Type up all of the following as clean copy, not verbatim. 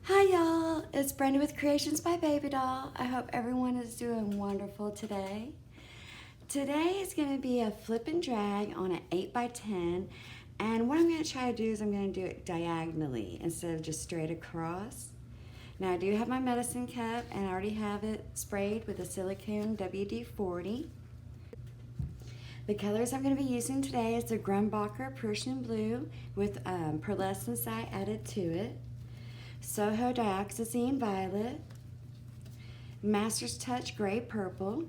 Hi y'all, it's Brenda with Creations by Babydoll. I hope everyone is doing wonderful today. Today is going to be a flip and drag on an 8x10, and what I'm going to try to do is I'm going to do it diagonally instead of just straight across. Now I do have my medicine cup and I already have it sprayed with a silicone WD-40. The colors I'm going to be using today is the Grumbacher Prussian blue with Pearlescence dye added to it. Soho Dioxizine Violet, Master's Touch Gray Purple,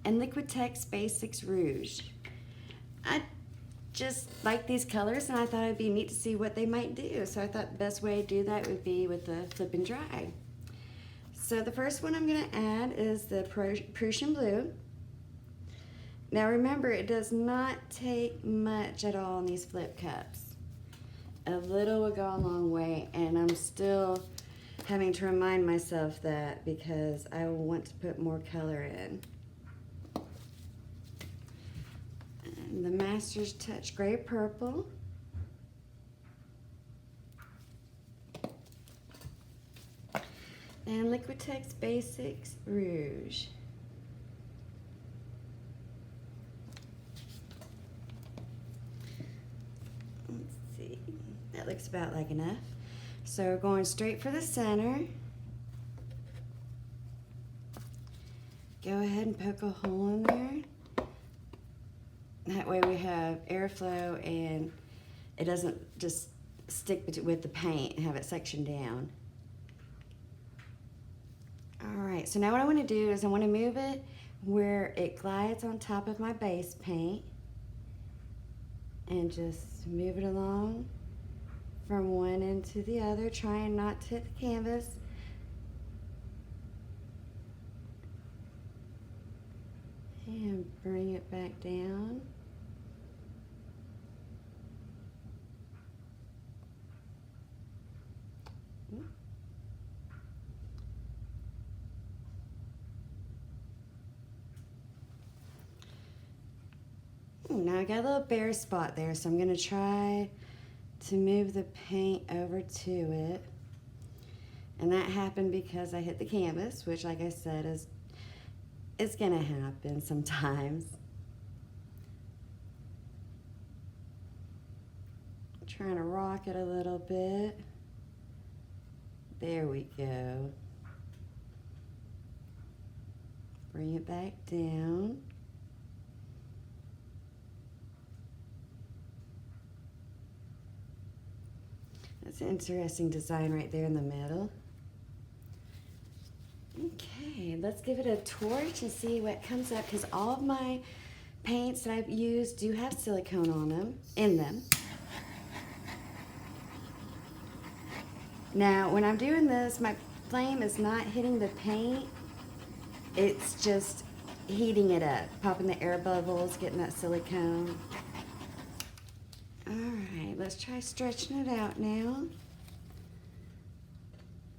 and Liquitex Basics Rouge. I just like these colors and I thought it'd be neat to see what they might do. So I thought the best way to do that would be with the flip and drag. So the first one I'm going to add is the Prussian blue. Now remember, it does not take much at all in these flip cups. A little will go a long way, and I'm still having to remind myself that because I want to put more color in. And the Master's Touch Gray Purple. And Liquitex Basics Rouge. That looks about like enough. So we're going straight for the center. Go ahead and poke a hole in there. That way we have airflow and it doesn't just stick with the paint and have it sectioned down. Alright, so now what I want to do is I want to move it where it glides on top of my base paint. And just move it along from one end to the other, trying not to hit the canvas. And bring it back down. Now I got a little bare spot there, so I'm going to try to move the paint over to it. And that happened because I hit the canvas, which like I said it's going to happen sometimes. I'm trying to rock it a little bit. There we go. Bring it back down. That's an interesting design right there in the middle. Okay, let's give it a torch and see what comes up, because all of my paints that I've used do have silicone on them, in them. Now, when I'm doing this, my flame is not hitting the paint. It's just heating it up, popping the air bubbles, getting that silicone. Alright, let's try stretching it out now.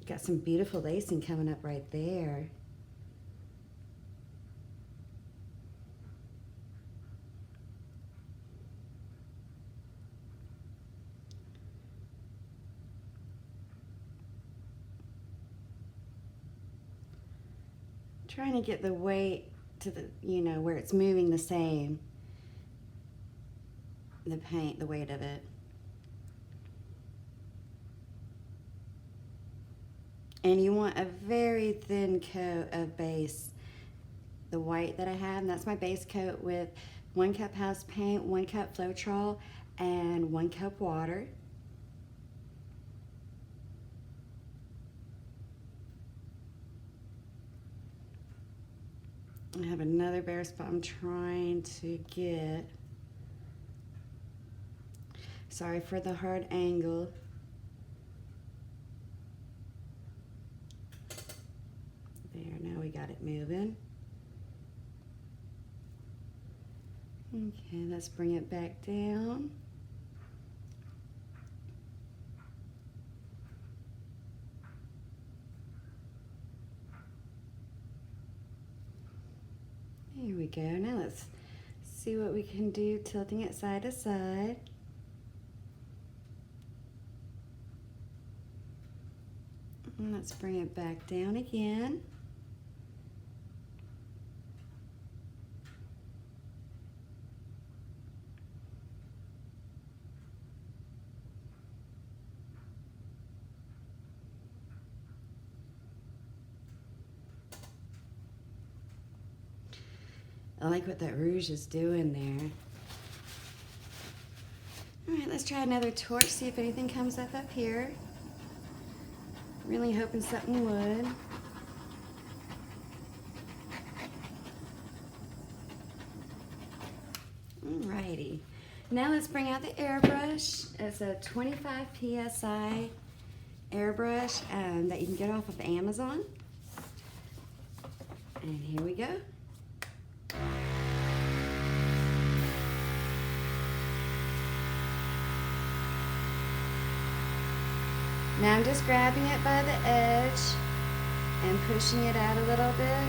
Got some beautiful lacing coming up right there. Trying to get the weight to the, where it's moving the same. The paint, the weight of it. And you want a very thin coat of base. The white that I have, and that's my base coat with 1 cup house paint, 1 cup Floetrol, and 1 cup water. I have another bare spot I'm trying to get. Sorry for the hard angle. There, now we got it moving. Okay, let's bring it back down. Here we go. Now let's see what we can do, tilting it side to side. And let's bring it back down again. I like what that rouge is doing there. All right, let's try another torch, see if anything comes up here. Really hoping something would. Alrighty. Now let's bring out the airbrush. It's a 25 PSI airbrush that you can get off of Amazon. And here we go. Now I'm just grabbing it by the edge and pushing it out a little bit.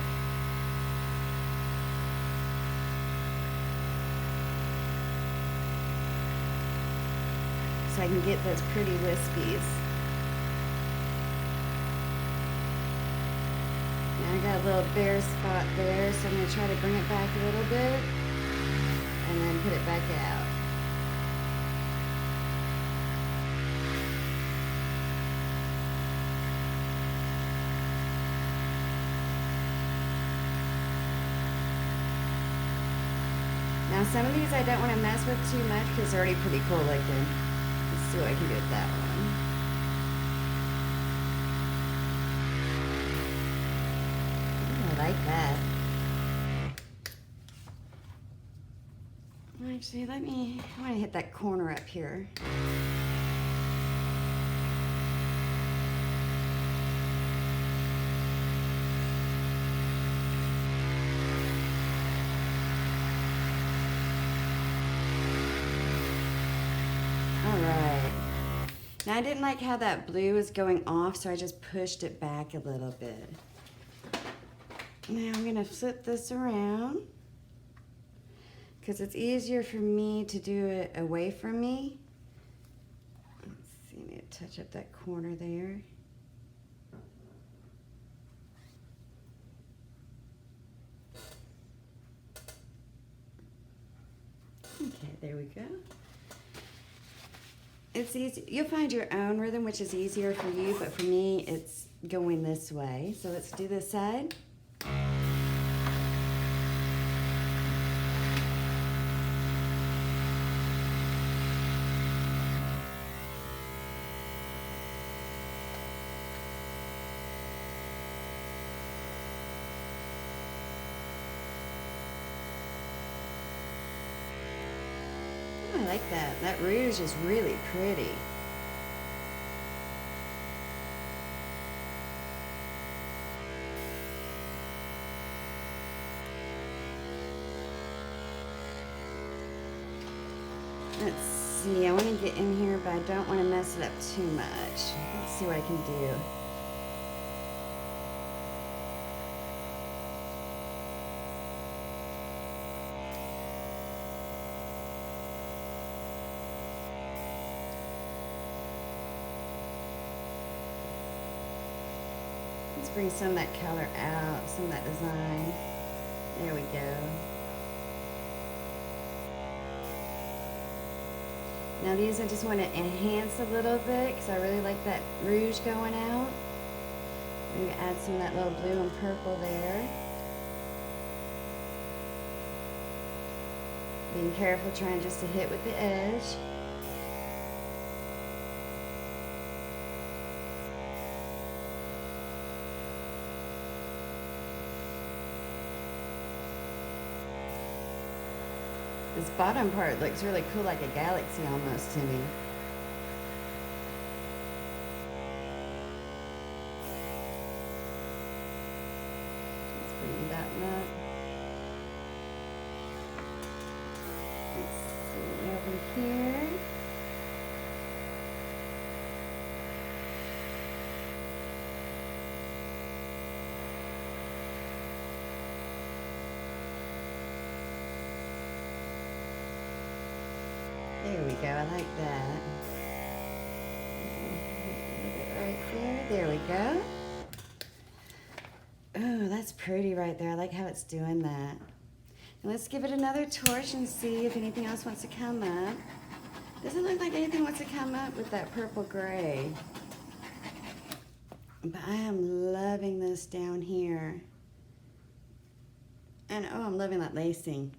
So I can get those pretty wispies. Now I got a little bare spot there, so I'm going to try to bring it back a little bit and then put it back out. Now some of these I don't want to mess with too much because they're already pretty cool looking. Let's see what I can do with that one. Ooh, I like that. Actually, I want to hit that corner up here. Now I didn't like how that blue was going off, so I just pushed it back a little bit. Now I'm gonna flip this around because it's easier for me to do it away from me. Let's see, I need to touch up that corner there. Okay, there we go. It's easy. You'll find your own rhythm, which is easier for you, but for me, it's going this way. So let's do this side. I like that. That rouge is really pretty. Let's see, I want to get in here, but I don't want to mess it up too much. Let's see what I can do. Let's bring some of that color out, some of that design. There we go. Now these I just want to enhance a little bit because I really like that rouge going out. Maybe add some of that little blue and purple there. Being careful, trying just to hit with the edge. This bottom part looks really cool, like a galaxy almost to me. Let's bring that up. Let's see over here. There we go, I like that. A little bit right careful. There we go. Oh, that's pretty right there. I like how it's doing that. And let's give it another torch and see if anything else wants to come up. Doesn't look like anything wants to come up with that purple gray. But I am loving this down here. And oh, I'm loving that lacing.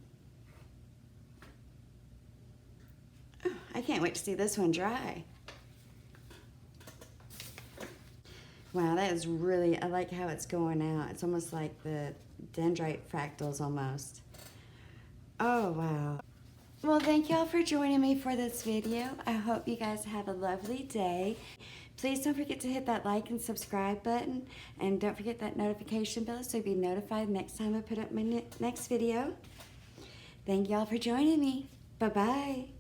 Oh, I can't wait to see this one dry. Wow, that is really, I like how it's going out. It's almost like the dendrite fractals almost. Oh, wow. Well, thank y'all for joining me for this video. I hope you guys have a lovely day. Please don't forget to hit that like and subscribe button. And don't forget that notification bell so you'll be notified next time I put up my next video. Thank y'all for joining me. Bye-bye.